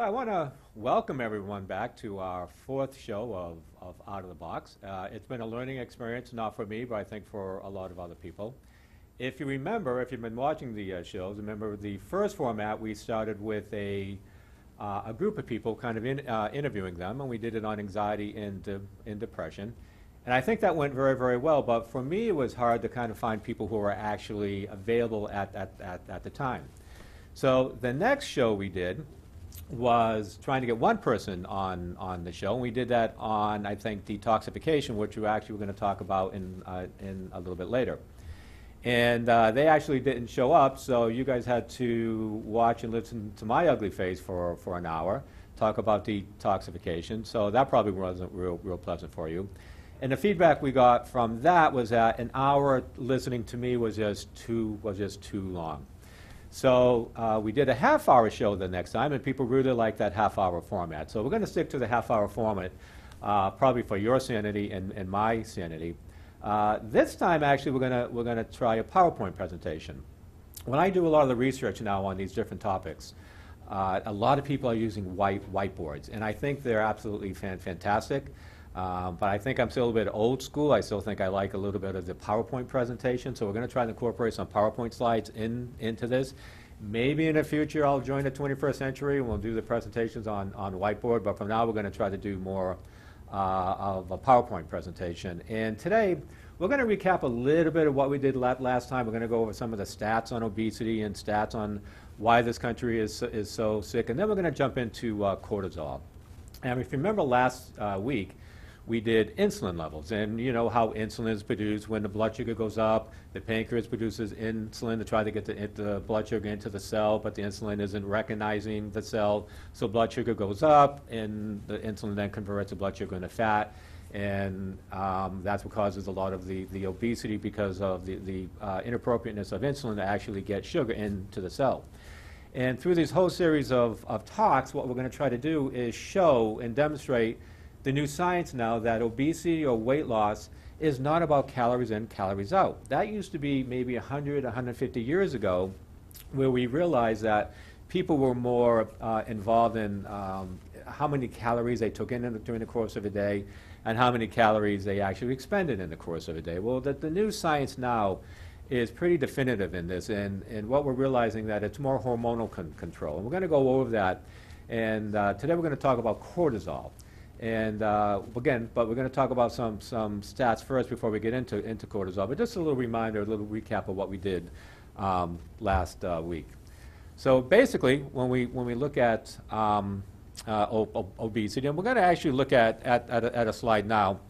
I want to welcome everyone back to our fourth show of Out of the Box. It's been a learning experience, not for me, but I think for a lot of other people. If you remember, if you've been watching the shows, remember the first format, we started with a group of people kind of interviewing them, and we did it on anxiety and depression. And I think that went very, very well, but for me it was hard to kind of find people who were actually available at the time. So the next show we did was trying to get one person on the show, and we did that on, I think, detoxification, which we actually were going to talk about in a little bit later. And they actually didn't show up, so you guys had to watch and listen to my ugly face for an hour, talk about detoxification, so that probably wasn't real pleasant for you. And the feedback we got from that was that an hour listening to me was just too long. So we did a half-hour show the next time, and people really liked that half-hour format. So we're going to stick to the half-hour format, probably for your sanity and my sanity. This time, actually, we're gonna try a PowerPoint presentation. When I do a lot of the research now on these different topics, a lot of people are using whiteboards, and I think they're absolutely fantastic. But I think I'm still a bit old school. I still think I like a little bit of the PowerPoint presentation, so we're going to try to incorporate some PowerPoint slides into this. Maybe in the future I'll join the 21st century and we'll do the presentations on whiteboard, but for now we're going to try to do more of a PowerPoint presentation. And today we're going to recap a little bit of what we did last time. We're going to go over some of the stats on obesity and stats on why this country is so sick, and then we're going to jump into cortisol. And if you remember last week, we did insulin levels, and you know how insulin is produced when the blood sugar goes up. The pancreas produces insulin to try to get the blood sugar into the cell, but the insulin isn't recognizing the cell, so blood sugar goes up, and the insulin then converts the blood sugar into fat, and that's what causes a lot of the obesity, because of the inappropriateness of insulin to actually get sugar into the cell. And through this whole series of talks, what we're going to try to do is show and demonstrate the new science now that obesity or weight loss is not about calories in, calories out. That used to be maybe 100, 150 years ago, where we realized that people were more involved in how many calories they took in during the course of a day and how many calories they actually expended in the course of a day. Well, the new science now is pretty definitive in this, and what we're realizing that it's more hormonal control. And we're going to go over that, and today we're going to talk about cortisol. And again, but we're going to talk about some stats first before we get into cortisol. But just a little reminder, a little recap of what we did last week. So basically, when we look at obesity, and we're going to actually look at a slide now,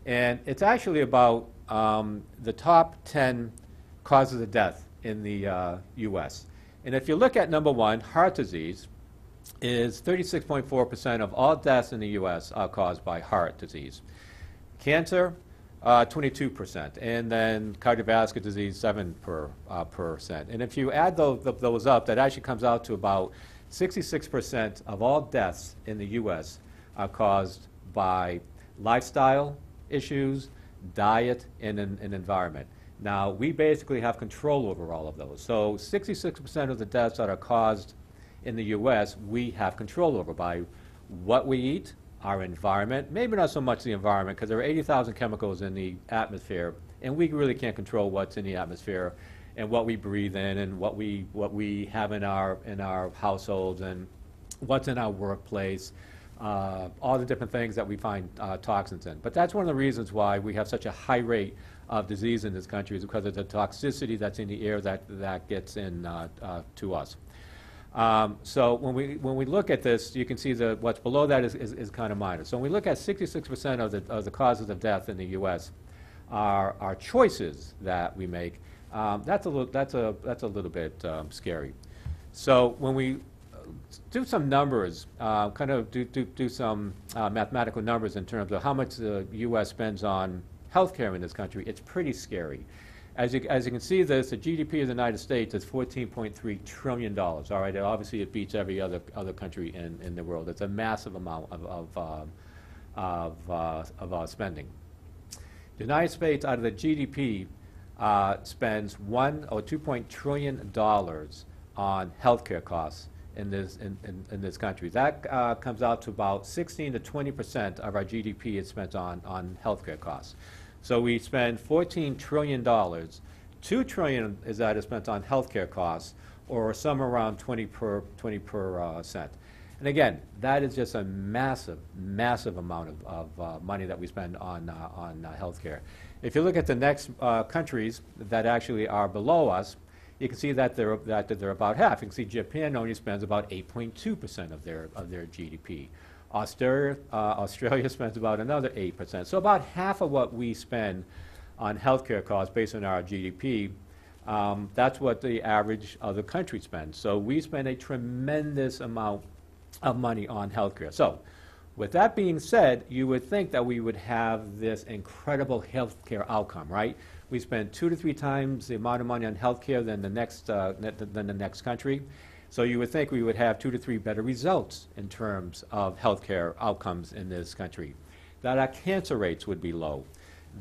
and it's actually about the top 10 causes of death in the U.S. And if you look at number one, heart disease, is 36.4% of all deaths in the U.S. are caused by heart disease. Cancer, 22%, and then cardiovascular disease, 7%. And if you add those up, that actually comes out to about 66% of all deaths in the U.S. are caused by lifestyle issues, diet, and environment. Now, we basically have control over all of those. So 66% of the deaths that are caused in the U.S., we have control over by what we eat, our environment, maybe not so much the environment, because there are 80,000 chemicals in the atmosphere, and we really can't control what's in the atmosphere and what we breathe in and what we have in our households and what's in our workplace, all the different things that we find toxins in. But that's one of the reasons why we have such a high rate of disease in this country, is because of the toxicity that's in the air that gets in to us. So when we look at this, you can see what's below that is kind of minor. So when we look at 66% of the causes of death in the U.S. are choices that we make. That's a little bit scary. So when we do some numbers, kind of do some mathematical numbers in terms of how much the U.S. spends on healthcare in this country, it's pretty scary. As you can see, the GDP of the United States is $14.3 trillion. All right, obviously it beats every other country in the world. It's a massive amount of spending. The United States, out of the GDP, spends $2 trillion on healthcare costs in this country. That comes out to about 16 to 20% of our GDP is spent on healthcare costs. So we spend $14 trillion. $2 trillion is that is spent on healthcare costs, or somewhere around 20%. And again, that is just a massive, massive amount of money that we spend on healthcare. If you look at the next countries that actually are below us, you can see that they're about half. You can see Japan only spends about 8.2% of their GDP. Australia spends about another 8%. So about half of what we spend on healthcare costs based on our GDP, that's what the average other country spends. So we spend a tremendous amount of money on healthcare. So with that being said, you would think that we would have this incredible healthcare outcome, right? We spend 2 to 3 times the amount of money on healthcare than the next country. So you would think we would have 2 to 3 better results in terms of healthcare outcomes in this country. That our cancer rates would be low,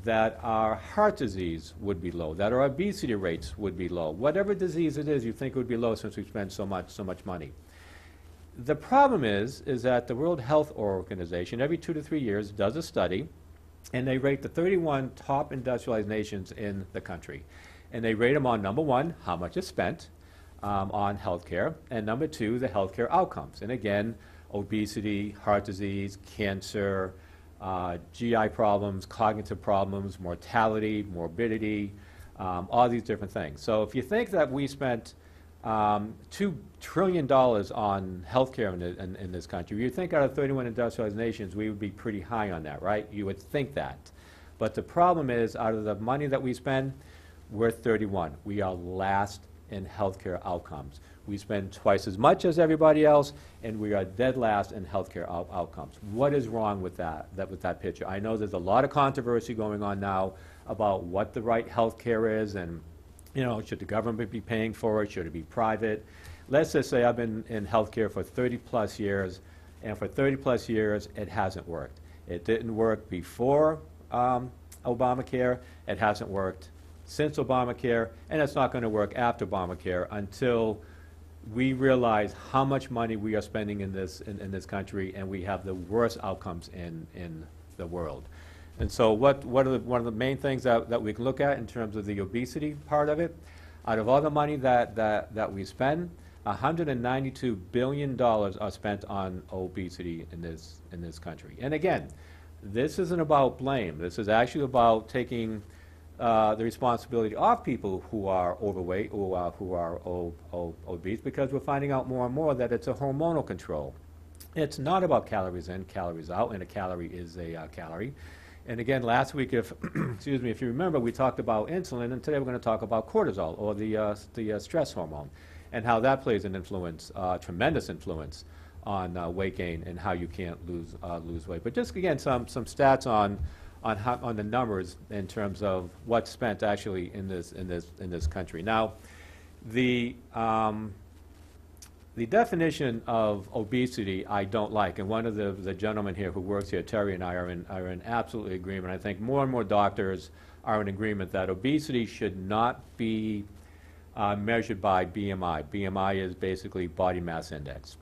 that our heart disease would be low, that our obesity rates would be low. Whatever disease it is, you think it would be low since we spend so much money. The problem is that the World Health Organization every 2 to 3 years does a study, and they rate the 31 top industrialized nations in the country. And they rate them on, number 1, how much is spent on healthcare, and number 2, the healthcare outcomes. And again, obesity, heart disease, cancer, GI problems, cognitive problems, mortality, morbidity, all these different things. So if you think that we spent $2 trillion on healthcare in this country, you think out of 31 industrialized nations, we would be pretty high on that, right? You would think that. But the problem is, out of the money that we spend, we're 31. We are last in healthcare outcomes. We spend twice as much as everybody else, and we are dead last in healthcare outcomes. What is wrong with that picture? I know there's a lot of controversy going on now about what the right healthcare is, and should the government be paying for it? Should it be private? Let's just say I've been in healthcare for 30 plus years, and for 30 plus years, it hasn't worked. It didn't work before Obamacare. It hasn't worked since Obamacare, and it's not going to work after Obamacare until we realize how much money we are spending in this country, and we have the worst outcomes in the world. And so one of the main things that we can look at in terms of the obesity part of it, out of all the money that we spend, $192 billion are spent on obesity in this country. And again, this isn't about blame. This is actually about taking the responsibility off people who are overweight, who are obese, because we're finding out more and more that it's a hormonal control. It's not about calories in, calories out, and a calorie is a calorie. And again, last week, if if you remember, we talked about insulin, and today we're going to talk about cortisol, or the stress hormone, and how that plays an influence, tremendous influence, on weight gain and how you can't lose weight. But just again, some stats on the numbers in terms of what's spent actually in this country. Now, the definition of obesity I don't like, and one of the gentlemen here who works here, Terry, and I are in absolutely agreement. I think more and more doctors are in agreement that obesity should not be measured by BMI. BMI is basically body mass index.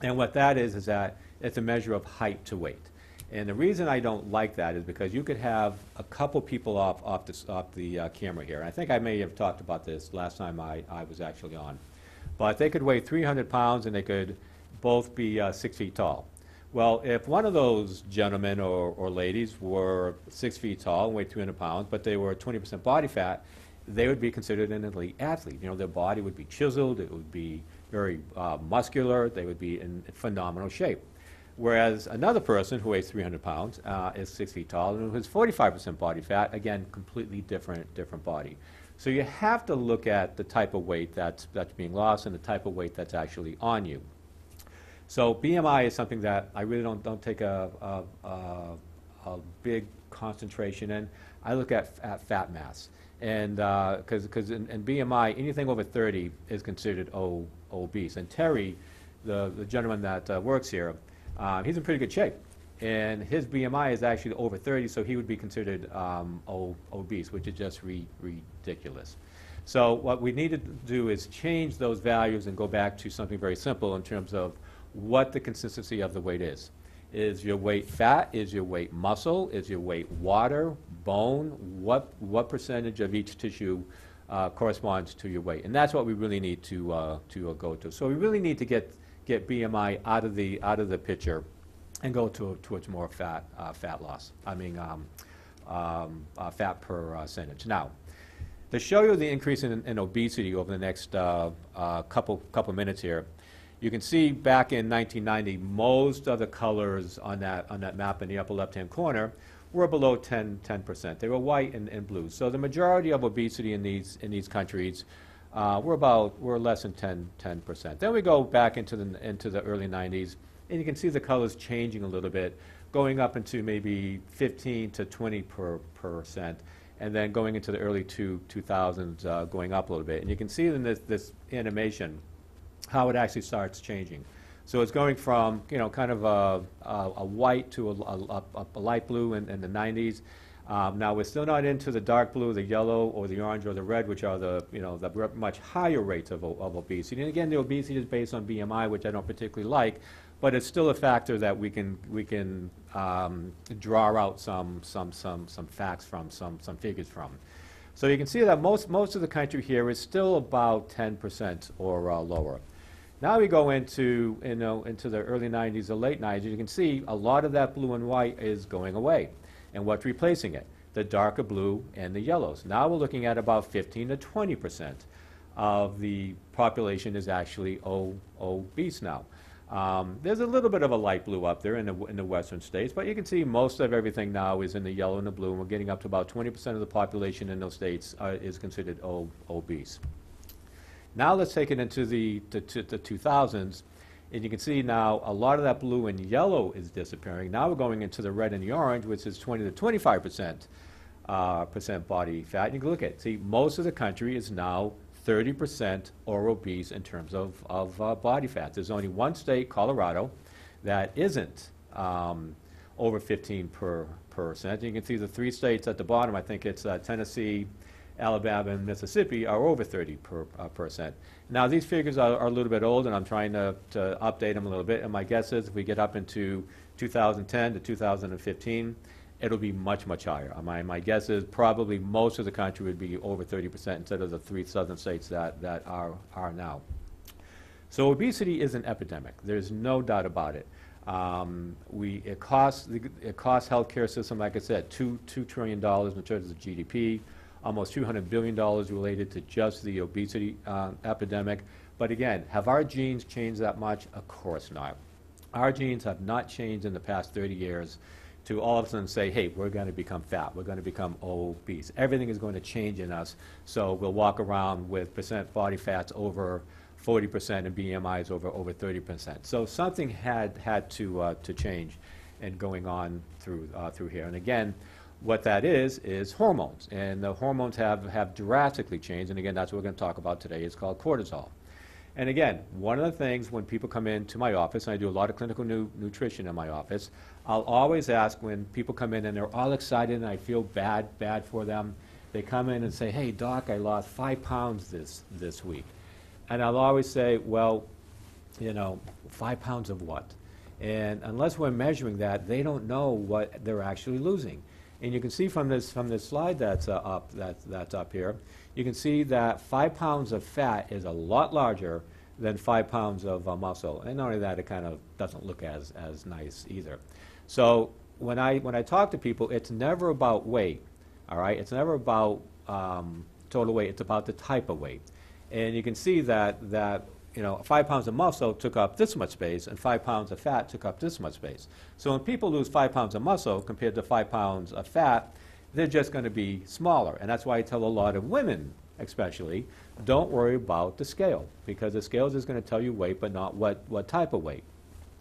And what that is that it's a measure of height to weight. And the reason I don't like that is because you could have a couple people off the camera here. And I think I may have talked about this last time I was actually on. But they could weigh 300 pounds and they could both be 6 feet tall. Well, if one of those gentlemen or ladies were 6 feet tall and weighed 300 pounds, but they were 20% body fat, they would be considered an elite athlete. Their body would be chiseled, it would be very muscular, they would be in phenomenal shape. Whereas another person who weighs 300 pounds is 6 feet tall and who has 45% body fat, again, completely different body. So you have to look at the type of weight that's being lost and the type of weight that's actually on you. So BMI is something that I really don't take a big concentration in. I look at fat mass, and because in BMI, anything over 30 is considered obese. And Terry, the gentleman that works here, he's in pretty good shape, and his BMI is actually over 30, so he would be considered obese, which is just ridiculous. So what we need to do is change those values and go back to something very simple in terms of what the consistency of the weight is. Is your weight fat? Is your weight muscle? Is your weight water, bone? What percentage of each tissue corresponds to your weight? And that's what we really need to go to. So we really need to get BMI out of the picture and go towards more fat loss. Fat per percentage. Now, to show you the increase in obesity over the next couple minutes here, you can see back in 1990, most of the colors on that map in the upper left-hand corner were below 10%. They were white and blue. So the majority of obesity in these countries were less than 10%. Then we go back into the early 90s, and you can see the colors changing a little bit, going up into maybe 15 to 20%, and then going into the early 2000s, going up a little bit. And you can see in this animation how it actually starts changing. So it's going from, kind of a white to a light blue in the 90s. Now we're still not into the dark blue, the yellow, or the orange, or the red, which are the much higher rates of obesity. And again, the obesity is based on BMI, which I don't particularly like, but it's still a factor that we can draw out some facts from, some figures from. So you can see that most of the country here is still about 10% or lower. Now we go into the early 90s or late 90s. You can see a lot of that blue and white is going away. And what's replacing it? The darker blue and the yellows. Now we're looking at about 15 to 20% of the population is actually obese now. There's a little bit of a light blue up there in the western states, but you can see most of everything now is in the yellow and the blue, and we're getting up to about 20% of the population in those states is considered obese. Now let's take it into the 2000s, and you can see now a lot of that blue and yellow is disappearing. Now we're going into the red and the orange, which is 20 to 25% body fat. And you can look at it. See, most of the country is now 30% or obese in terms of body fat. There's only one state, Colorado, that isn't over 15%. You can see the three states at the bottom. I think it's Tennessee, Alabama, and Mississippi are over 30%. Now these figures are a little bit old, and I'm trying to update them a little bit. And my guess is if we get up into 2010 to 2015, it'll be much higher. My guess is probably most of the country would be over 30% instead of the three southern states that are now. So obesity is an epidemic. There's no doubt about it. It costs healthcare system, like I said, $2 trillion in terms of GDP, almost $200 billion related to just the obesity epidemic. But again, have our genes changed that much? Of course not. Our genes have not changed in the past 30 years to all of a sudden say, hey, we're going to become fat, we're going to become obese. Everything is going to change in us, so we'll walk around with percent body fats over 40% and BMIs over 30%. So something had to change and going on through here. And again, what that is hormones. And the hormones have drastically changed, and again, that's what we're going to talk about today. It's called cortisol. And again, one of the things when people come into my office, and I do a lot of clinical nutrition in my office, I'll always ask when people come in and they're all excited and I feel bad for them. They come in and say, hey, doc, I lost 5 pounds this week. And I'll always say, well, 5 pounds of what? And unless we're measuring that, they don't know what they're actually losing. And you can see from this slide that's up here, you can see that 5 pounds of fat is a lot larger than 5 pounds of muscle. And not only that, it kind of doesn't look as nice either. So when I talk to people, it's never about weight, all right? It's never about total weight. It's about the type of weight. And you can see that 5 pounds of muscle took up this much space, and 5 pounds of fat took up this much space. So when people lose 5 pounds of muscle compared to 5 pounds of fat, they're just going to be smaller. And that's why I tell a lot of women, especially, don't worry about the scale, because the scale is just going to tell you weight, but not what type of weight.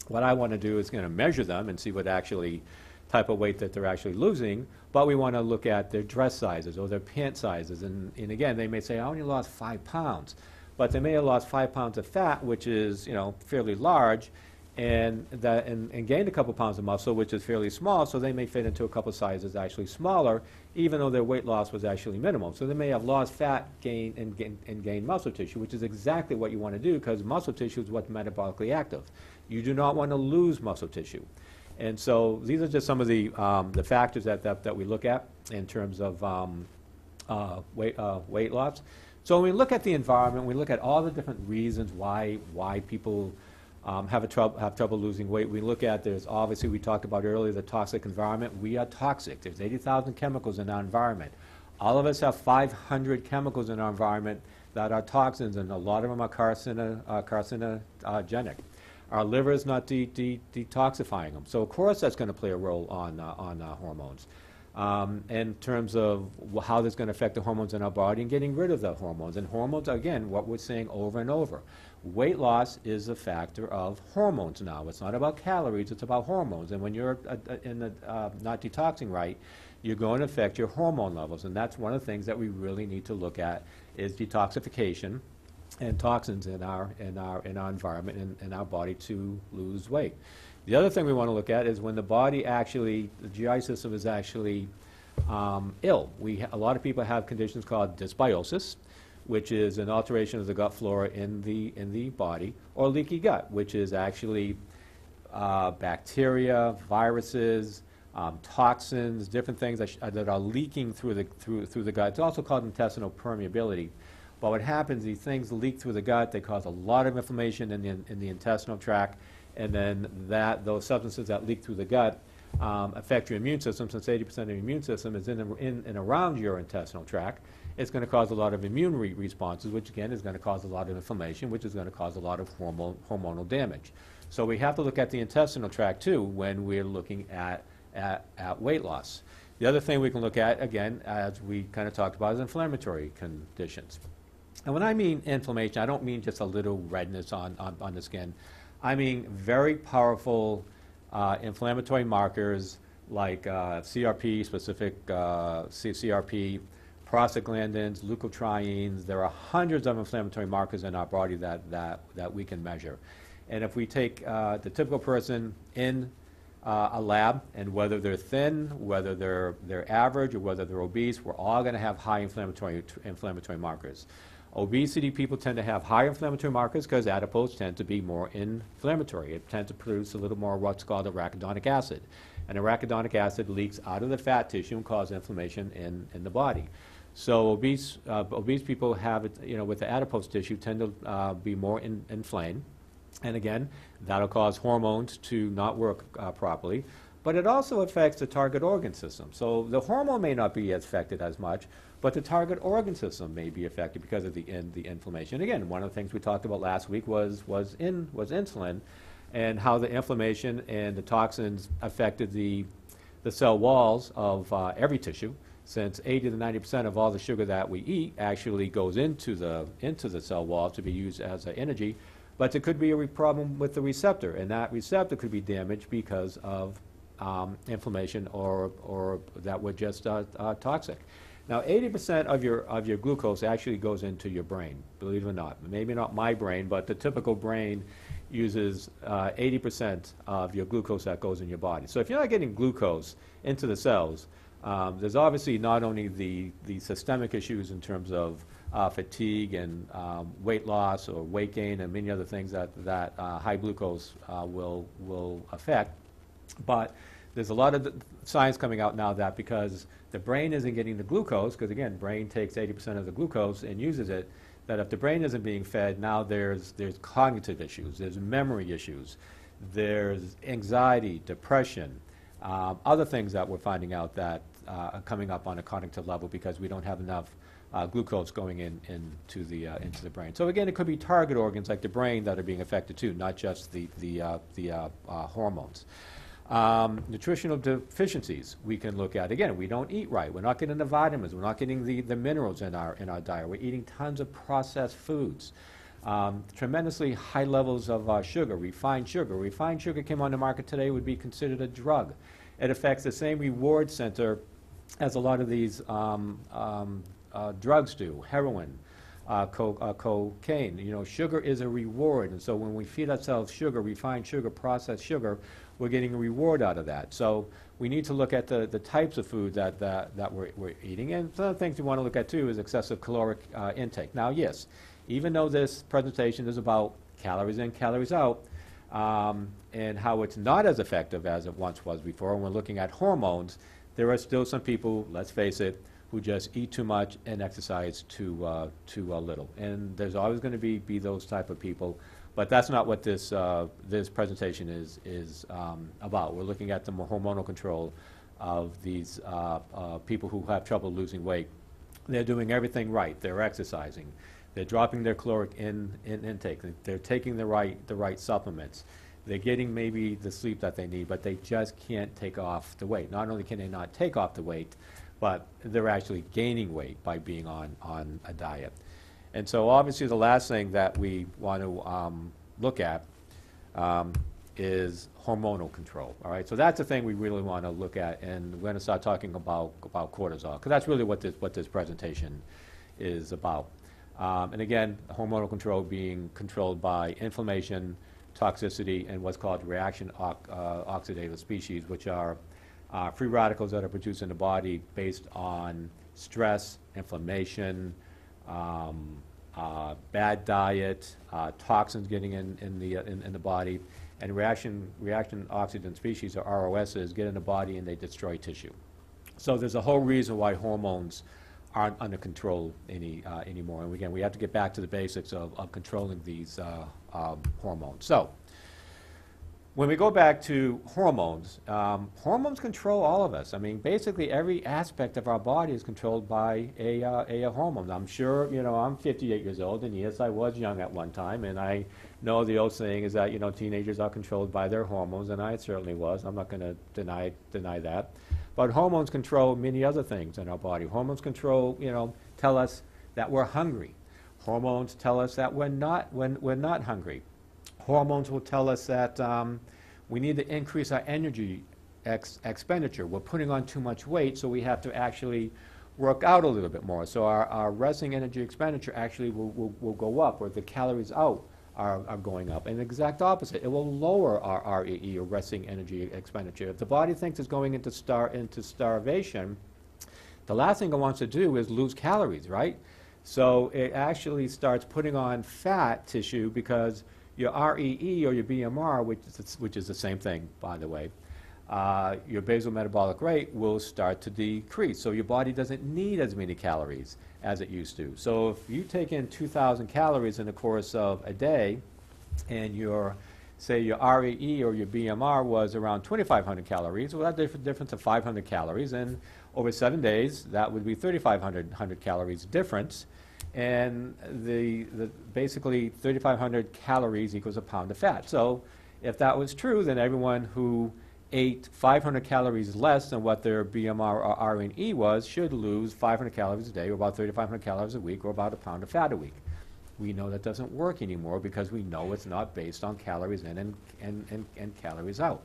What I want to do is measure them and see what actually type of weight that they're actually losing, but we want to look at their dress sizes or their pant sizes. And again, they may say, I only lost 5 pounds. But they may have lost 5 pounds of fat, which is fairly large, and gained a couple pounds of muscle, which is fairly small, so they may fit into a couple sizes actually smaller, even though their weight loss was actually minimal. So they may have lost fat, gained muscle tissue, which is exactly what you want to do, because muscle tissue is what's metabolically active. You do not want to lose muscle tissue. And so these are just some of the factors that we look at in terms of weight loss. So when we look at the environment, we look at all the different reasons why people have trouble losing weight. We look at, there's obviously, we talked about earlier, the toxic environment. We are toxic. There's 80,000 chemicals in our environment. All of us have 500 chemicals in our environment that are toxins, and a lot of them are carcinogenic. Our liver is not detoxifying them. So of course that's going to play a role on hormones. In terms of how that's going to affect the hormones in our body and getting rid of the hormones. And hormones, again, what we're saying over and over. Weight loss is a factor of hormones now. It's not about calories, it's about hormones. And when you're not detoxing right, you're going to affect your hormone levels. And that's one of the things that we really need to look at is detoxification and toxins in our environment and in our body to lose weight. The other thing we want to look at is when the body actually, the GI system is actually ill. A lot of people have conditions called dysbiosis, which is an alteration of the gut flora in the body, or leaky gut, which is actually bacteria, viruses, toxins, different things that are leaking through the gut. It's also called intestinal permeability. But what happens, these things leak through the gut, they cause a lot of inflammation in the intestinal tract, and then those substances that leak through the gut affect your immune system. Since 80% of your immune system is in and around your intestinal tract, it's going to cause a lot of immune responses, which again is going to cause a lot of inflammation, which is going to cause a lot of hormonal damage. So we have to look at the intestinal tract too when we're looking at weight loss. The other thing we can look at, again, as we kind of talked about, is inflammatory conditions. And when I mean inflammation, I don't mean just a little redness on the skin. I mean very powerful inflammatory markers like CRP, specific CRP, prostaglandins, leukotrienes. There are hundreds of inflammatory markers in our body that we can measure. And if we take the typical person in a lab, and whether they're thin, whether they're average, or whether they're obese, we're all going to have high inflammatory markers. Obesity people tend to have higher inflammatory markers because adipose tend to be more inflammatory. It tends to produce a little more what's called arachidonic acid. And arachidonic acid leaks out of the fat tissue and causes inflammation in the body. So obese people have, with the adipose tissue, tend to be more inflamed. And again, that'll cause hormones to not work properly. But it also affects the target organ system. So the hormone may not be affected as much, but the target organ system may be affected because of the inflammation. Again, one of the things we talked about last week was insulin, and how the inflammation and the toxins affected the cell walls of every tissue, since 80 to 90% of all the sugar that we eat actually goes into the cell wall to be used as energy. But there could be a problem with the receptor, and that receptor could be damaged because of inflammation or that were just toxic. Now, 80% of your glucose actually goes into your brain, believe it or not. Maybe not my brain, but the typical brain uses 80% of your glucose that goes in your body. So if you're not getting glucose into the cells, there's obviously not only the systemic issues in terms of fatigue and weight loss or weight gain and many other things that high glucose will affect, but there's a lot of science coming out now that because the brain isn't getting the glucose, because again, brain takes 80% of the glucose and uses it, that if the brain isn't being fed, now there's cognitive issues, there's memory issues, there's anxiety, depression, other things that we're finding out that are coming up on a cognitive level because we don't have enough glucose going into the brain. So again, it could be target organs like the brain that are being affected too, not just the hormones. Nutritional deficiencies we can look at. Again, we don't eat right. We're not getting the vitamins. We're not getting the minerals in our diet. We're eating tons of processed foods. Tremendously high levels of sugar, refined sugar. Refined sugar came on the market today would be considered a drug. It affects the same reward center as a lot of these drugs do. Heroin, cocaine. Sugar is a reward, and so when we feed ourselves sugar, refined sugar, processed sugar, we're getting a reward out of that. So we need to look at the types of food that we're eating, and some of the things we want to look at too is excessive caloric intake. Now, yes, even though this presentation is about calories in, calories out, and how it's not as effective as it once was before, and we're looking at hormones, there are still some people, let's face it, who just eat too much and exercise too little. And there's always going to be those type of people, but that's not what this presentation is about. We're looking at the hormonal control of these people who have trouble losing weight. They're doing everything right. They're exercising. They're dropping their caloric intake. They're taking the right supplements. They're getting maybe the sleep that they need, but they just can't take off the weight. Not only can they not take off the weight, but they're actually gaining weight by being on a diet. And so obviously the last thing that we want to look at is hormonal control. All right, so that's the thing we really want to look at, and we're going to start talking about cortisol, because that's really what this presentation is about. And again, hormonal control being controlled by inflammation, toxicity, and what's called reaction oxidative species, which are free radicals that are produced in the body based on stress, inflammation, bad diet, toxins getting in the body, and reaction oxidant species, or ROSs, get in the body and they destroy tissue. So there's a whole reason why hormones aren't under control anymore. And again, we have to get back to the basics of controlling these hormones. So when we go back to hormones, hormones control all of us. I mean, basically every aspect of our body is controlled by a hormone. I'm sure, I'm 58 years old, and yes, I was young at one time, and I know the old saying is that, teenagers are controlled by their hormones, and I certainly was. I'm not going to deny that. But hormones control many other things in our body. Hormones control, tell us that we're hungry. Hormones tell us that we're not hungry. Hormones will tell us that we need to increase our energy expenditure. We're putting on too much weight, so we have to actually work out a little bit more. So our resting energy expenditure actually will go up, or the calories out are going up. And the exact opposite, it will lower our REE, or resting energy expenditure. If the body thinks it's going into starvation, the last thing it wants to do is lose calories, right? So it actually starts putting on fat tissue, because your REE, or your BMR, which is the same thing, by the way, your basal metabolic rate will start to decrease. So your body doesn't need as many calories as it used to. So if you take in 2,000 calories in the course of a day, and say your REE or your BMR was around 2,500 calories, well, that's a difference of 500 calories, and over 7 days, that would be 3,500 calories difference. And basically 3,500 calories equals a pound of fat. So if that was true, then everyone who ate 500 calories less than what their BMR or RNE was should lose 500 calories a day, or about 3,500 calories a week, or about a pound of fat a week. We know that doesn't work anymore, because we know it's not based on calories in and calories out.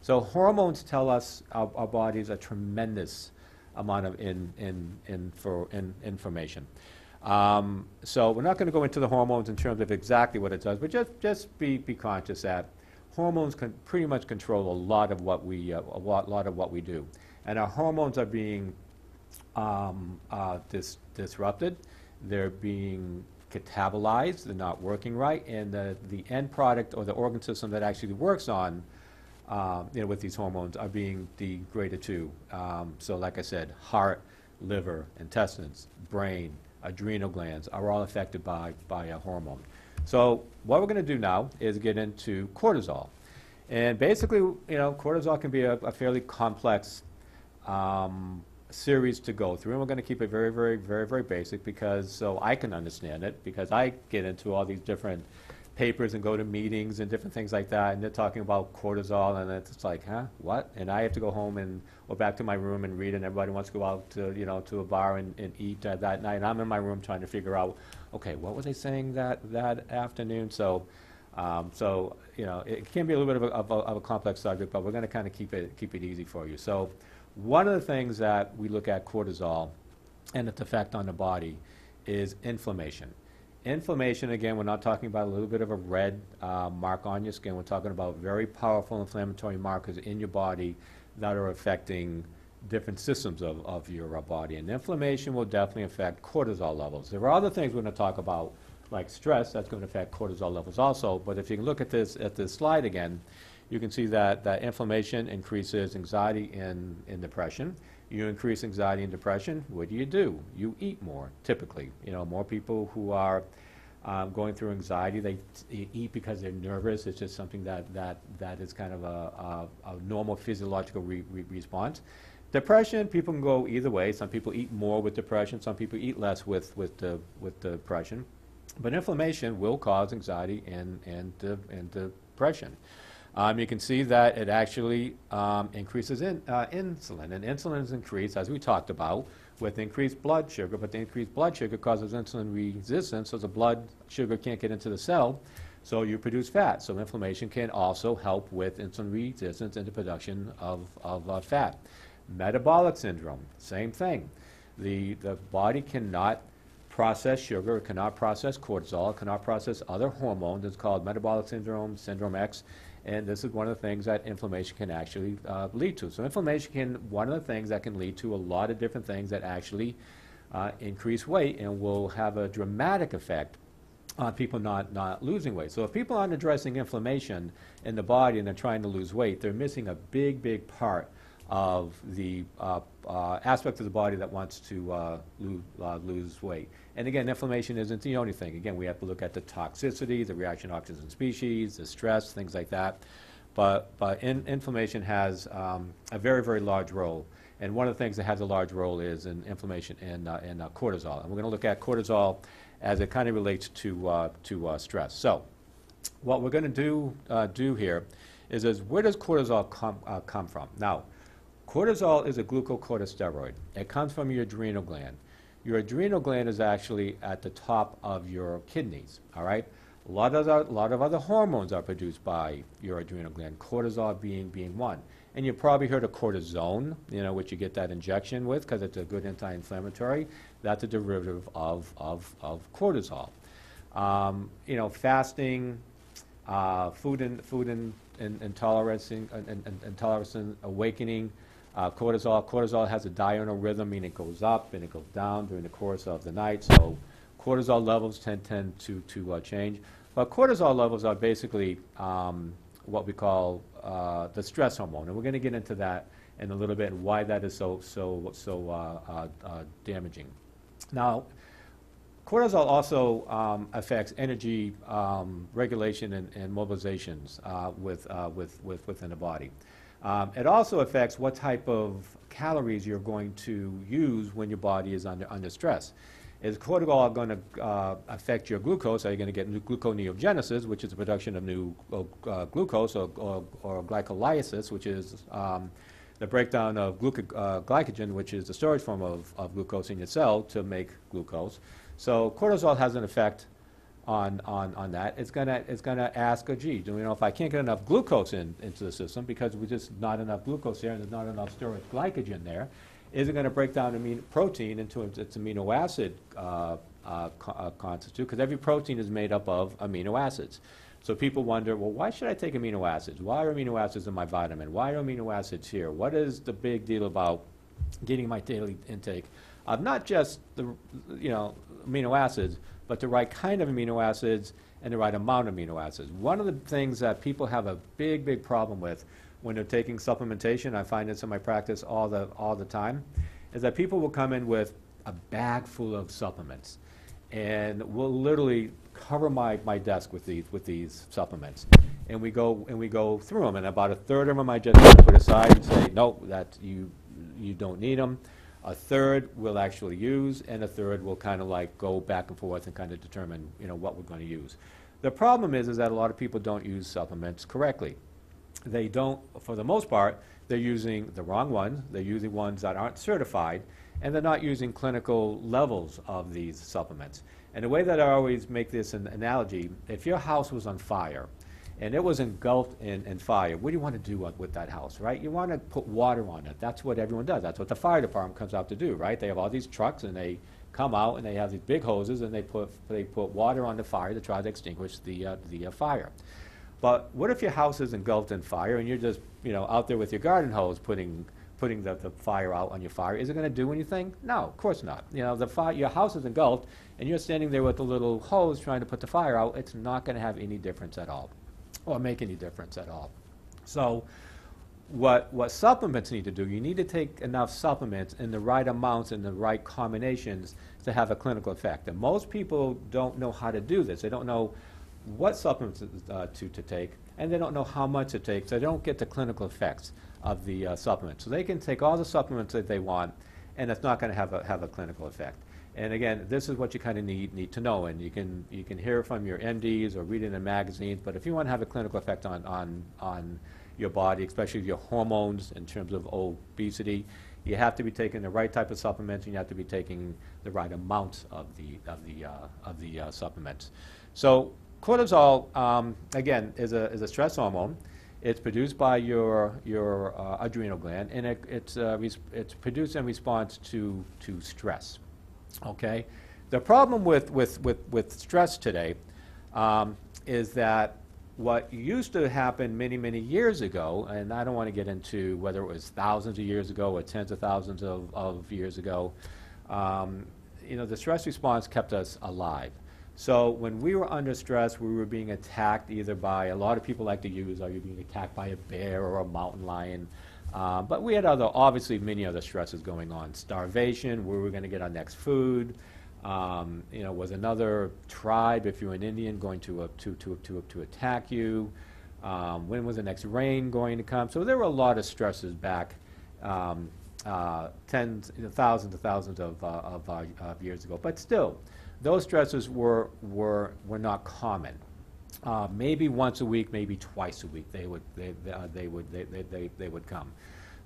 So hormones tell us our bodies a tremendous amount of information. So we're not going to go into the hormones in terms of exactly what it does, but just be conscious that hormones can pretty much control a lot of what we do, and our hormones are being disrupted. They're being catabolized. They're not working right, and the end product, or the organ system that actually works on with these hormones, are being degraded too. So like I said, heart, liver, intestines, brain, adrenal glands are all affected by a hormone. So what we're going to do now is get into cortisol. And basically, cortisol can be a fairly complex series to go through. And we're going to keep it very, very, very, very basic, so I can understand it, because I get into all these different papers and go to meetings and different things like that, and they're talking about cortisol, and it's like, huh, what? And I have to go home or back to my room and read, and everybody wants to go out to, to a bar and eat that night. And I'm in my room trying to figure out, okay, what was I saying that afternoon? So, it can be a little bit of a complex subject, but we're going to kind of keep it easy for you. So one of the things that we look at cortisol and its effect on the body is inflammation. Inflammation, again, we're not talking about a little bit of a red mark on your skin. We're talking about very powerful inflammatory markers in your body that are affecting different systems of your body. And inflammation will definitely affect cortisol levels. There are other things we're going to talk about, like stress, that's going to affect cortisol levels also. But if you can look at this slide again, you can see that inflammation increases anxiety and depression. You increase anxiety and depression, what do? You eat more, typically. You know, more people who are going through anxiety, they eat because they're nervous. It's just something that is kind of a normal physiological response. Depression, people can go either way. Some people eat more with depression. Some people eat less with depression. But inflammation will cause anxiety and depression. You can see that it actually increases insulin. And insulin is increased, as we talked about, with increased blood sugar. But the increased blood sugar causes insulin resistance, so the blood sugar can't get into the cell, so you produce fat. So inflammation can also help with insulin resistance and the production of fat. Metabolic syndrome, same thing. The body cannot process sugar, it cannot process cortisol, it cannot process other hormones. It's called metabolic syndrome, syndrome X. And this is one of the things that inflammation can actually lead to. So inflammation can, one of the things that can lead to a lot of different things that actually increase weight and will have a dramatic effect on people not losing weight. So if people aren't addressing inflammation in the body and they're trying to lose weight, they're missing a big part of the aspect of the body that wants to lose weight. And again, inflammation isn't the only thing. Again, we have to look at the toxicity, the reaction to oxygen species, the stress, things like that. But inflammation has a very large role. And one of the things that has a large role is in inflammation and cortisol. And we're going to look at cortisol as it kind of relates to stress. So what we're going to do here is where does cortisol come from? Now, cortisol is a glucocorticosteroid. It comes from your adrenal gland. Your adrenal gland is actually at the top of your kidneys, all right? A lot of other hormones are produced by your adrenal gland, cortisol being one. And you've probably heard of cortisone, you know, which you get that injection with because it's a good anti-inflammatory. That's a derivative of cortisol. You know, fasting, food intolerance, awakening. Cortisol has a diurnal rhythm, meaning it goes up and it goes down during the course of the night. So cortisol levels tend to change. But cortisol levels are basically what we call the stress hormone. And we're going to get into that in a little bit and why that is so damaging. Now, cortisol also affects energy regulation and mobilizations within the body. It also affects what type of calories you're going to use when your body is under stress. Is cortisol going to affect your glucose? Are you going to get new gluconeogenesis, which is the production of new glucose, or glycolysis, which is the breakdown of glycogen, which is the storage form of glucose in your cell to make glucose. So cortisol has an effect on that. It's gonna ask, oh, gee, do we know if I can't get enough glucose into the system because we're just not enough glucose there and there's not enough storage glycogen there, is it going to break down protein into its amino acid constitute? Because every protein is made up of amino acids. So people wonder, well, why should I take amino acids? Why are amino acids in my vitamin? Why are amino acids here? What is the big deal about getting my daily intake of not just the amino acids, but the right kind of amino acids and the right amount of amino acids? One of the things that people have a big problem with when they're taking supplementation, I find this in my practice all the time, is that people will come in with a bag full of supplements and will literally cover my desk with these supplements. And we go through them, and about a third of them I just put aside and say, no, that you don't need them. A third we'll actually use, and a third will kind of like go back and forth and kind of determine what we're going to use. The problem is that a lot of people don't use supplements correctly. They don't, for the most part, they're using the wrong ones. They're using ones that aren't certified, and they're not using clinical levels of these supplements. And the way that I always make this an analogy, if your house was on fire and it was engulfed in fire, what do you want to do with that house, right? You want to put water on it. That's what everyone does. That's what the fire department comes out to do, right? They have all these trucks and they come out and they have these big hoses and they put water on the fire to try to extinguish the fire. But what if your house is engulfed in fire and you're just out there with your garden hose putting the fire out on your fire? Is it going to do anything? No, of course not. Your house is engulfed and you're standing there with a little hose trying to put the fire out. It's not going to have any difference at all, or make any difference at all. So what supplements need to do, you need to take enough supplements in the right amounts and the right combinations to have a clinical effect. And most people don't know how to do this. They don't know what supplements to take, and they don't know how much to take, so they don't get the clinical effects of the supplement. So they can take all the supplements that they want, and it's not going to have a clinical effect. And again, this is what you kind of need to know, and you can hear from your MDs or read it in magazines. But if you want to have a clinical effect on your body, especially your hormones in terms of obesity, you have to be taking the right type of supplements, and you have to be taking the right amount of the supplements. So cortisol, again, is a stress hormone. It's produced by your adrenal gland, and it's produced in response to stress. Okay, the problem with stress today is that what used to happen many years ago, and I don't want to get into whether it was thousands of years ago or tens of thousands of years ago, the stress response kept us alive. So when we were under stress, we were being attacked either by, a lot of people like to use, are you being attacked by a bear or a mountain lion? But we had obviously many other stresses going on. Starvation, where we were going to get our next food. Was another tribe, if you're an Indian, going to attack you? When was the next rain going to come? So there were a lot of stresses back thousands of years ago. But still, those stresses were not common. Maybe once a week, maybe twice a week, they would come.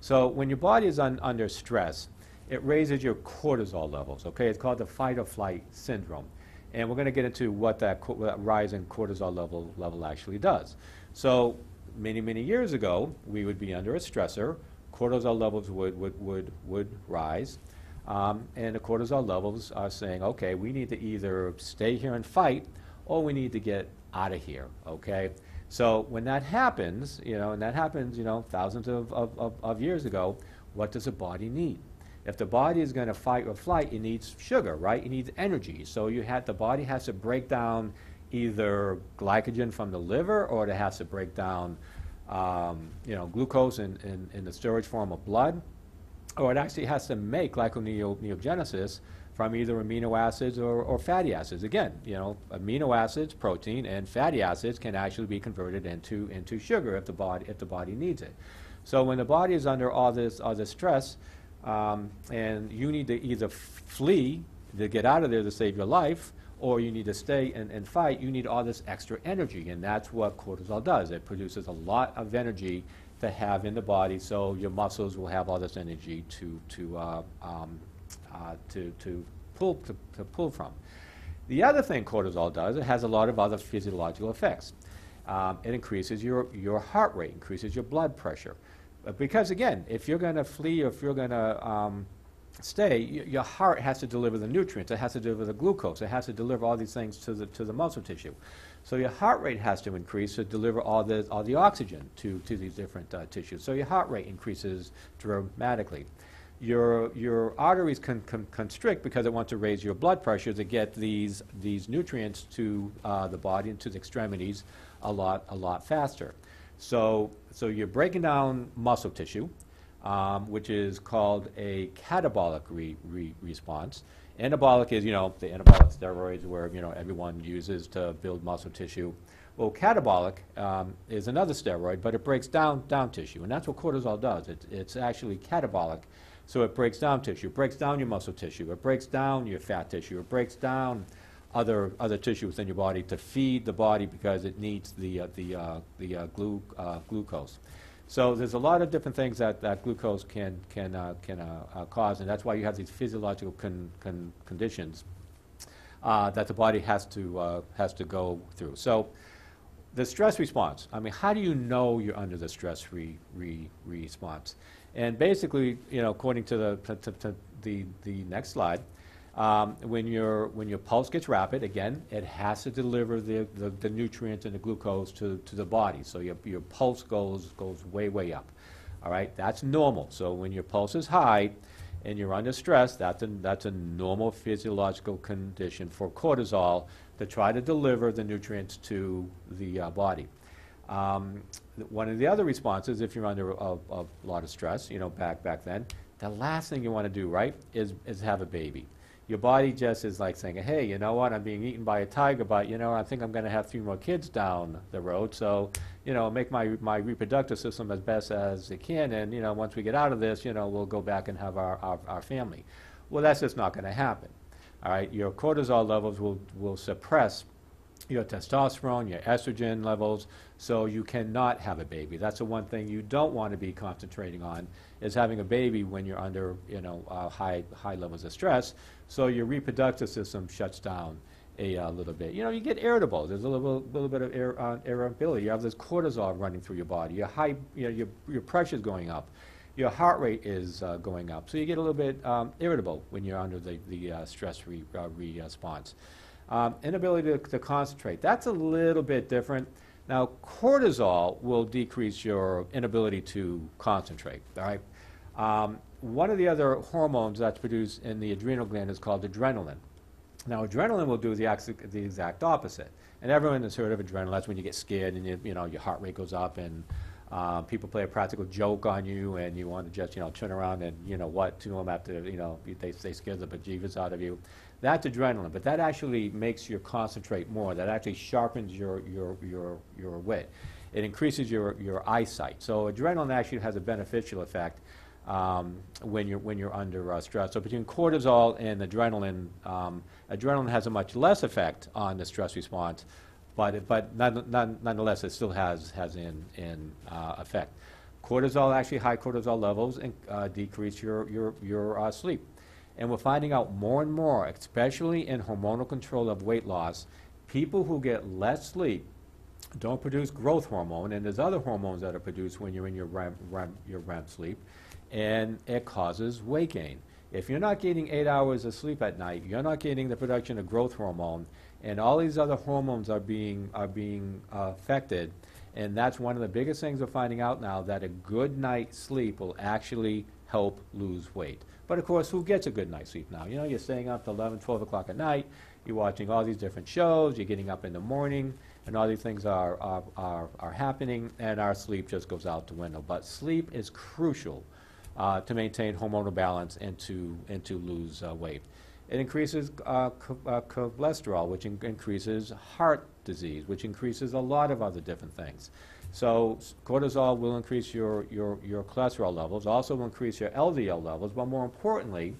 So when your body is under stress, it raises your cortisol levels. Okay, it's called the fight or flight syndrome, and we're going to get into what that rise in cortisol level actually does. So many years ago, we would be under a stressor. Cortisol levels would rise. And the cortisol levels are saying, okay, we need to either stay here and fight, or we need to get out of here, okay? So when that happens, thousands of years ago, what does the body need? If the body is going to fight or flight, it needs sugar, right? It needs energy. So the body has to break down either glycogen from the liver, or it has to break down, glucose in the storage form of blood, or it actually has to make glyconeogenesis from either amino acids or fatty acids. Again, amino acids, protein, and fatty acids can actually be converted into sugar if the body needs it. So when the body is under all this stress, and you need to either flee to get out of there to save your life, or you need to stay and fight, you need all this extra energy, and that's what cortisol does. It produces a lot of energy to have in the body, so your muscles will have all this energy to pull from. The other thing cortisol does, it has a lot of other physiological effects. It increases your heart rate, increases your blood pressure. Because again, if you're going to flee or if you're going to stay, your heart has to deliver the nutrients, it has to deliver the glucose, it has to deliver all these things to the muscle tissue. So your heart rate has to increase to deliver all the oxygen to these different tissues. So your heart rate increases dramatically. Your arteries can constrict because it wants to raise your blood pressure to get these nutrients to the body and to the extremities a lot faster. So you're breaking down muscle tissue, which is called a catabolic response. Anabolic is, the anabolic steroids where, everyone uses to build muscle tissue. Well, catabolic is another steroid, but it breaks down tissue, and that's what cortisol does. It's actually catabolic, so it breaks down tissue. It breaks down your muscle tissue. It breaks down your fat tissue. It breaks down other tissue within your body to feed the body because it needs the glucose. So there's a lot of different things that glucose can cause, and that's why you have these physiological conditions that the body has to go through. So the stress response. I mean, how do you know you're under the stress response? And basically, according to the next slide, When your pulse gets rapid, again, it has to deliver the nutrients and the glucose to the body. So your pulse goes way up. All right, that's normal. So when your pulse is high and you're under stress, that's a normal physiological condition for cortisol to try to deliver the nutrients to the body. One of the other responses, if you're under a lot of stress, back then, the last thing you want to do, right, is have a baby. Your body just is like saying, hey, you know what, I'm being eaten by a tiger, but, I think I'm going to have 3 more kids down the road, so, make my reproductive system as best as it can, and, once we get out of this, we'll go back and have our family. Well, that's just not going to happen. All right, your cortisol levels will suppress your testosterone, your estrogen levels, so you cannot have a baby. That's the one thing you don't want to be concentrating on, is having a baby when you're under, high levels of stress. So your reproductive system shuts down a little bit. You get irritable. There's a little bit of irritability. You have this cortisol running through your body. Your pressure's going up. Your heart rate is going up. So you get a little bit irritable when you're under the stress response. Inability to concentrate. That's a little bit different. Now, cortisol will decrease your inability to concentrate, all right? One of the other hormones that's produced in the adrenal gland is called adrenaline. Now, adrenaline will do the exact opposite. And everyone has heard of adrenaline. That's when you get scared and your heart rate goes up, and people play a practical joke on you, and you want to just turn around and to them after they scare the bejeebus out of you. That's adrenaline, but that actually makes you concentrate more. That actually sharpens your wit. It increases your eyesight. So adrenaline actually has a beneficial effect when you're under stress. So between cortisol and adrenaline, adrenaline has a much less effect on the stress response, but nonetheless it still has an effect. Cortisol, actually high cortisol levels decrease your sleep. And we're finding out more and more, especially in hormonal control of weight loss, people who get less sleep don't produce growth hormone, and there's other hormones that are produced when you're in your REM sleep, and it causes weight gain. If you're not getting 8 hours of sleep at night, you're not getting the production of growth hormone, and all these other hormones are being affected. And that's one of the biggest things we're finding out now, that a good night's sleep will actually help lose weight. But of course, who gets a good night's sleep now? You're staying up till 11, 12 o'clock at night, you're watching all these different shows, you're getting up in the morning, and all these things are happening, and our sleep just goes out the window. But sleep is crucial to maintain hormonal balance and to lose weight. It increases cholesterol, which increases heart disease, which increases a lot of other different things. So cortisol will increase your cholesterol levels, also will increase your LDL levels, but more importantly,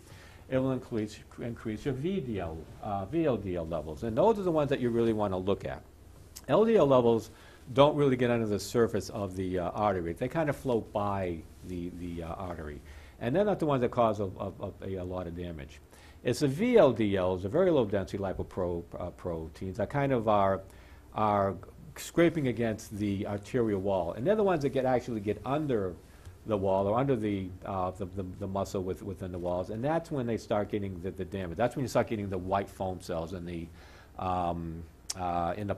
it will increase your VLDL levels. And those are the ones that you really want to look at. LDL levels don't really get under the surface of the artery. They kind of float by the artery. And they're not the ones that cause a lot of damage. It's the VLDLs, the very low density lipoproteins, that kind of are scraping against the arterial wall. And they're the ones that actually get under the wall or under the muscle within the walls. And that's when they start getting the damage. That's when you start getting the white foam cells and the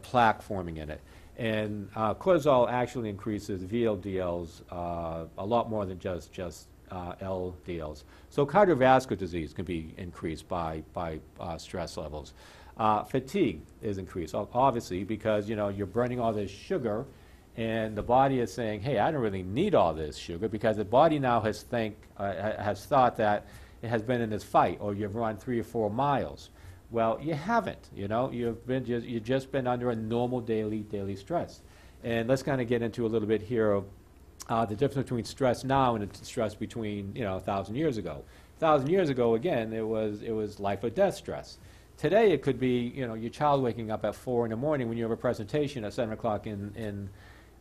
plaque forming in it. And cortisol actually increases VLDLs a lot more than just LDLs. So cardiovascular disease can be increased by stress levels. Fatigue is increased, obviously, because you're burning all this sugar, and the body is saying, "Hey, I don't really need all this sugar," because the body now has thought that it has been in this fight, or you've run 3 or 4 miles. Well, you haven't. You've just been under a normal daily stress. And let's kind of get into a little bit here of the difference between stress now and the stress between 1,000 years ago. 1,000 years ago, again, it was life or death stress. Today, it could be your child waking up at 4 in the morning when you have a presentation at 7 o'clock in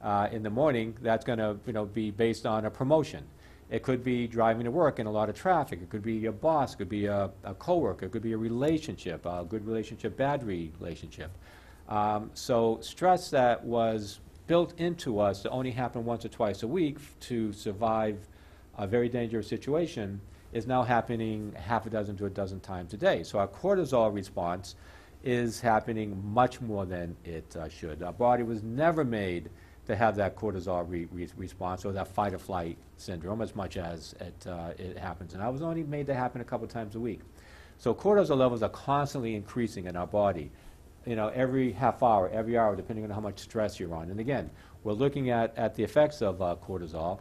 the morning. That's going to be based on a promotion. It could be driving to work in a lot of traffic. It could be your boss. It could be a coworker. It could be a relationship, a good relationship, bad relationship. So stress that was built into us to only happen once or twice a week to survive a very dangerous situation is now happening half a dozen to a dozen times a day. So our cortisol response is happening much more than it should. Our body was never made to have that cortisol response or that fight or flight syndrome as much as it happens. And I was only made to happen a couple times a week. So cortisol levels are constantly increasing in our body, every half hour, every hour, depending on how much stress you're on. And again, we're looking at the effects of cortisol.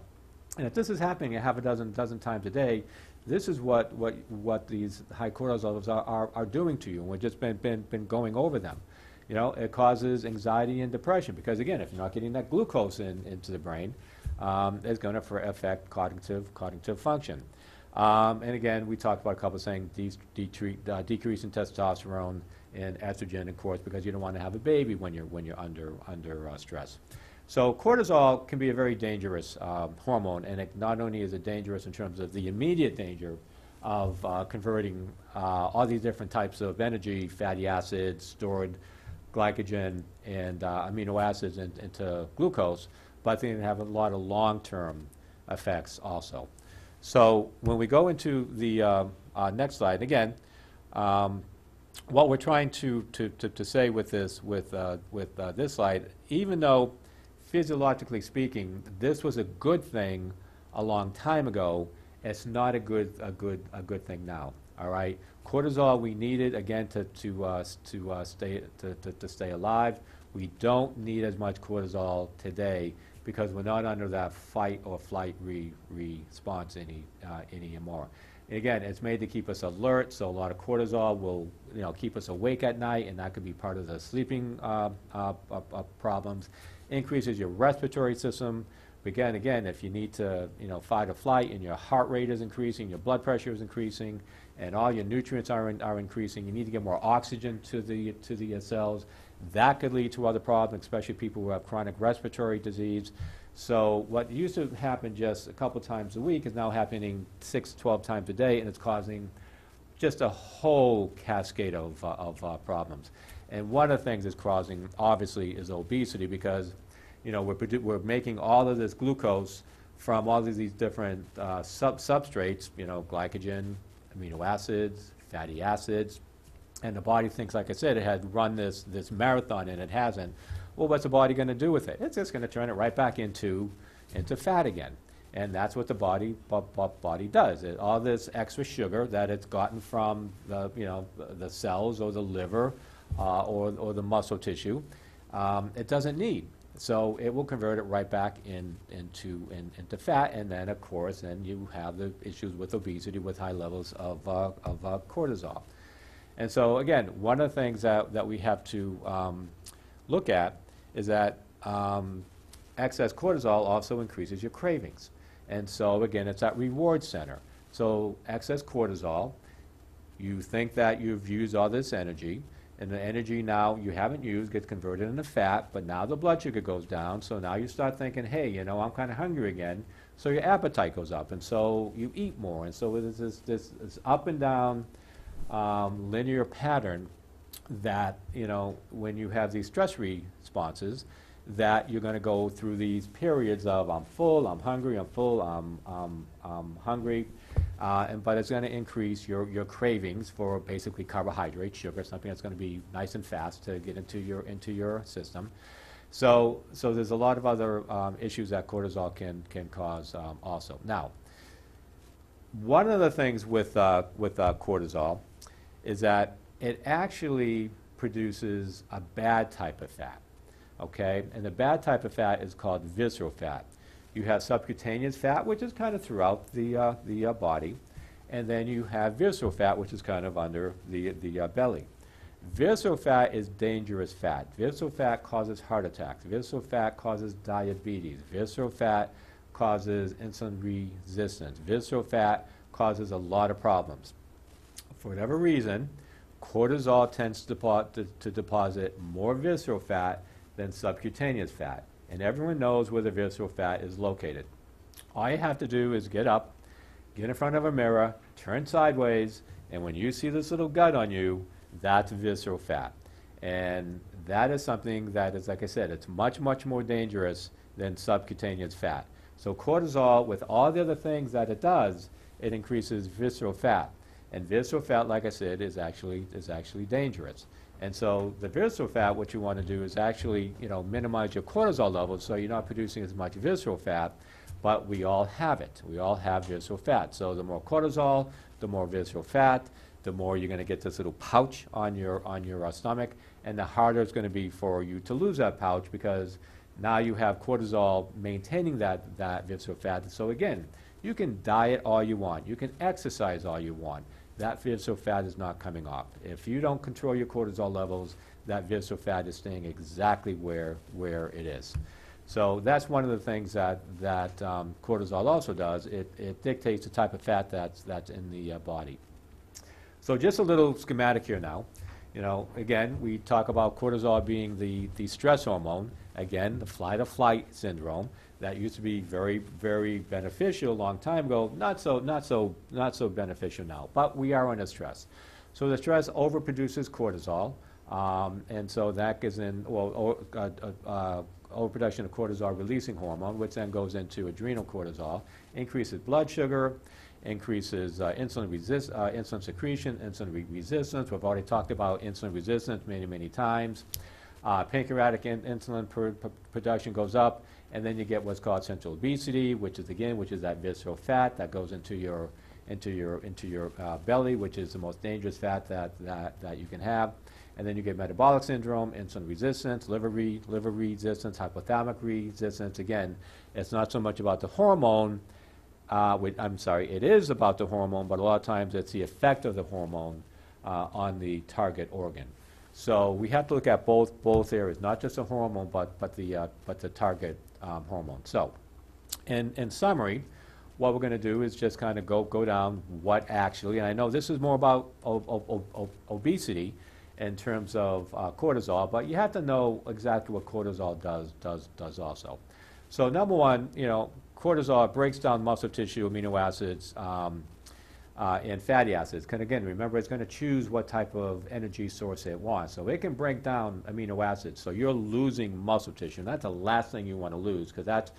And if this is happening a half a dozen times a day, this is what these high cortisol levels are doing to you. And we've just been going over them. It causes anxiety and depression because, again, if you're not getting that glucose into the brain, it's going to affect cognitive function. And again, we talked about a couple of things, decrease in testosterone and estrogen, of course, because you don't want to have a baby when you're under stress. So cortisol can be a very dangerous hormone, and it not only is it dangerous in terms of the immediate danger of converting all these different types of energy, fatty acids, stored glycogen, and amino acids into glucose, but they can have a lot of long-term effects also. So when we go into the next slide, again, what we're trying to say with this slide, even though physiologically speaking, this was a good thing a long time ago, it's not a good thing now. All right, cortisol we need it again to stay alive. We don't need as much cortisol today because we're not under that fight or flight response anymore. And again, it's made to keep us alert, so a lot of cortisol will keep us awake at night, and that could be part of the sleeping problems. Increases your respiratory system. Again, if you need to fight or flight and your heart rate is increasing, your blood pressure is increasing, and all your nutrients are increasing, you need to get more oxygen to the cells. That could lead to other problems, especially people who have chronic respiratory disease. So what used to happen just a couple times a week is now happening 6 to 12 times a day, and it's causing just a whole cascade of problems. And one of the things it's causing, obviously, is obesity because we're making all of this glucose from all of these different substrates, glycogen, amino acids, fatty acids, and the body thinks, like I said, it had run this marathon and it hasn't. Well, what's the body going to do with it? It's just going to turn it right back into fat again. And that's what the body does. All this extra sugar that it's gotten from the cells or the liver or the muscle tissue, it doesn't need. So it will convert it right back into fat, and then of course, then you have the issues with obesity with high levels of cortisol. And so again, one of the things that we have to look at is that excess cortisol also increases your cravings. And so again, it's that reward center. So excess cortisol, you think that you've used all this energy, and the energy now you haven't used gets converted into fat, but now the blood sugar goes down, so now you start thinking, hey, I'm kind of hungry again, so your appetite goes up, and so you eat more. And so there's this up and down linear pattern that, when you have these stress responses, that you're going to go through these periods of I'm full, I'm hungry, I'm full, I'm hungry, but it's going to increase your cravings for basically carbohydrate, sugar, something that's going to be nice and fast to get into your system. So there's a lot of other issues that cortisol can cause also. Now, one of the things with cortisol is that it actually produces a bad type of fat. Okay, and the bad type of fat is called visceral fat. You have subcutaneous fat, which is kind of throughout the body, and then you have visceral fat, which is kind of under the belly. Visceral fat is dangerous fat. Visceral fat causes heart attacks. Visceral fat causes diabetes. Visceral fat causes insulin resistance. Visceral fat causes a lot of problems. For whatever reason, cortisol tends to deposit more visceral fat than subcutaneous fat. And everyone knows where the visceral fat is located. All you have to do is get up, get in front of a mirror, turn sideways, and when you see this little gut on you, that's visceral fat. And that is something that is, like I said, it's much, much more dangerous than subcutaneous fat. So cortisol, with all the other things that it does, it increases visceral fat. And visceral fat, like I said, is actually dangerous. And so the visceral fat, what you want to do is actually, minimize your cortisol levels so you're not producing as much visceral fat, but we all have it. We all have visceral fat. So the more cortisol, the more visceral fat, the more you're going to get this little pouch on your stomach, and the harder it's going to be for you to lose that pouch because now you have cortisol maintaining that visceral fat. So again, you can diet all you want. You can exercise all you want. That visceral fat is not coming off. If you don't control your cortisol levels, that visceral fat is staying exactly where it is. So that's one of the things that cortisol also does. It dictates the type of fat that's in the body. So just a little schematic here now. Again, we talk about cortisol being the stress hormone. Again, the flight-or-flight syndrome that used to be very, very beneficial a long time ago. Not so beneficial now. But we are under stress. So the stress overproduces cortisol, and so that gives in overproduction of cortisol-releasing hormone, which then goes into adrenal cortisol, increases blood sugar, increases insulin secretion, insulin resistance. We've already talked about insulin resistance many, many times. Pancreatic insulin production goes up, and then you get what's called central obesity, which is that visceral fat that goes into your belly, which is the most dangerous fat that you can have. And then you get metabolic syndrome, insulin resistance, liver resistance, hypothalamic resistance. Again, it's not so much about the hormone. It is about the hormone, but a lot of times it's the effect of the hormone on the target organ. So we have to look at both areas, not just the hormone, but the target hormone. So, in summary, what we're going to do is just kind of go down what actually, and I know this is more about obesity in terms of cortisol, but you have to know exactly what cortisol does also. So number one, cortisol breaks down muscle tissue, amino acids, and fatty acids. And again, remember, it's going to choose what type of energy source it wants. So it can break down amino acids. So you're losing muscle tissue. And that's the last thing you want to lose because that's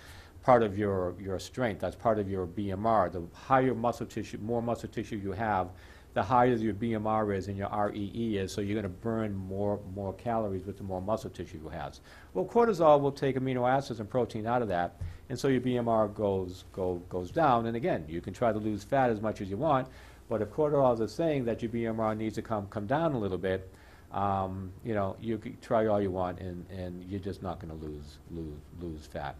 part of your strength. That's part of your BMR. The higher muscle tissue, more muscle tissue you have, the higher your BMR is and your REE is, so you're going to burn more calories with the more muscle tissue you have. Well, cortisol will take amino acids and protein out of that, and so your BMR goes down. And again, you can try to lose fat as much as you want, but if cortisol is saying that your BMR needs to come down a little bit, you can try all you want, and you're just not going to lose fat.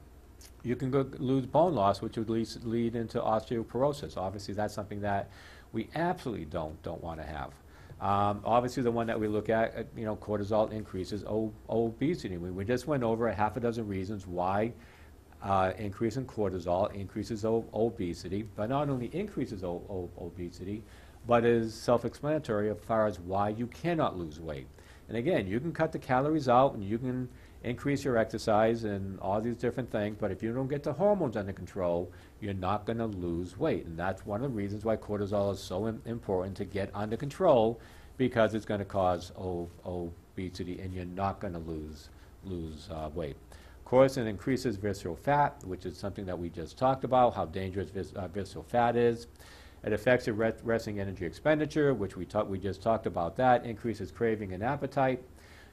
You can lose bone loss, which would lead into osteoporosis. Obviously, that's something that we absolutely don't want to have. Obviously, the one that we look at, cortisol increases obesity. We just went over a half a dozen reasons why increase in cortisol increases obesity, but not only increases obesity, but is self-explanatory as far as why you cannot lose weight. And again, you can cut the calories out and you can increase your exercise and all these different things, but if you don't get the hormones under control, you're not going to lose weight. And that's one of the reasons why cortisol is so important to get under control, because it's going to cause obesity and you're not going to lose weight. Of course, it increases visceral fat, which is something that we just talked about, how dangerous visceral fat is. It affects your resting energy expenditure, which we just talked about that, increases craving and appetite.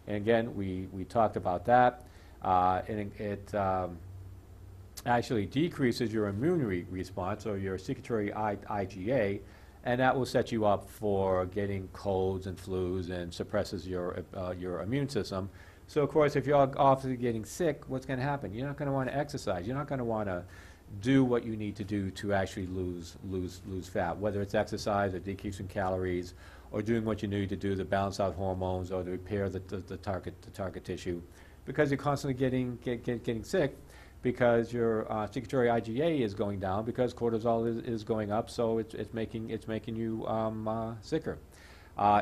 And again, we talked about that. It actually decreases your immune response, or your secretory IgA, and that will set you up for getting colds and flus and suppresses your immune system. So, of course, if you're obviously getting sick, what's going to happen? You're not going to want to exercise. You're not going to want to do what you need to do to actually lose fat, whether it's exercise or decreasing calories, or doing what you need to do to balance out hormones or to repair the target tissue, because you're constantly getting sick, because your secretory IgA is going down, because cortisol is going up, so it's making you sicker.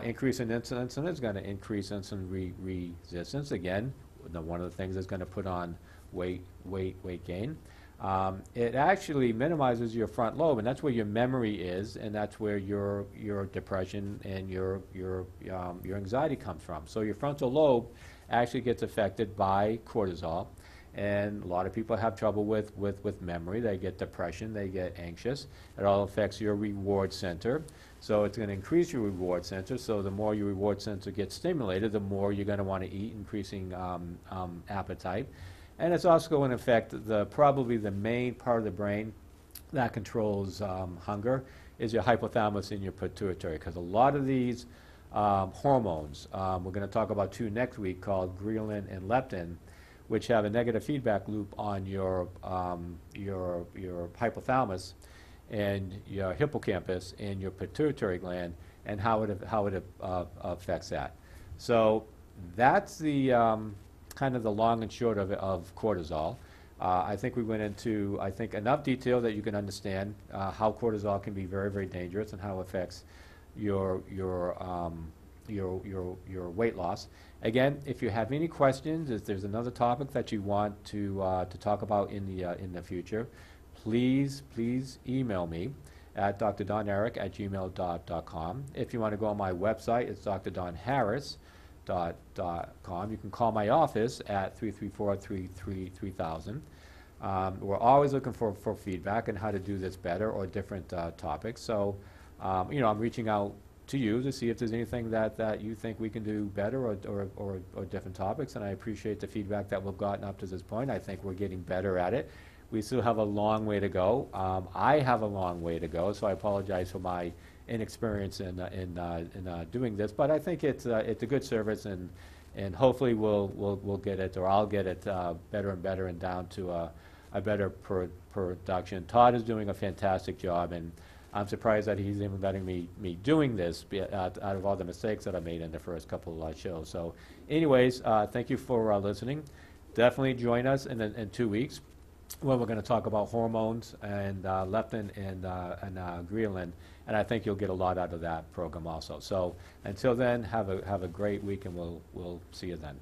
Increase in insulin is going to increase insulin resistance. Again, one of the things that's going to put on weight gain. It actually minimizes your front lobe, and that's where your memory is, and that's where your depression and your anxiety comes from. So your frontal lobe actually gets affected by cortisol, And a lot of people have trouble with memory. They get depression, they get anxious. It all affects your reward center. So it's going to increase your reward center. So the more your reward center gets stimulated, the more you're going to want to eat, increasing appetite. And it's also going to affect probably the main part of the brain that controls hunger is your hypothalamus and your pituitary, because a lot of these hormones, we're going to talk about two next week, called ghrelin and leptin, which have a negative feedback loop on your hypothalamus and your hippocampus and your pituitary gland, and how it affects that. So that's the kind of the long and short of cortisol. I think we went into enough detail that you can understand how cortisol can be very, very dangerous and how it affects your weight loss. Again, if you have any questions, if there's another topic that you want to talk about in the future, please email me at drdoneric@gmail.com. If you want to go on my website, it's drdonharris.com. You can call my office at 334-33-3000. We're always looking for feedback on how to do this better or different topics. So, I'm reaching out to you to see if there's anything that you think we can do better or different topics, and I appreciate the feedback that we've gotten up to this point. I think we're getting better at it. We still have a long way to go. I have a long way to go, so I apologize for my inexperience in doing this, but I think it's a good service, and hopefully we'll get it, or I'll get it better and better and down to a better production. Todd is doing a fantastic job, and I'm surprised that he's even letting me doing this out of all the mistakes that I made in the first couple of shows. So anyways, thank you for listening. Definitely join us in 2 weeks when we're going to talk about hormones and leptin and ghrelin, and I think you'll get a lot out of that program also. So until then, have a great week, and we'll see you then.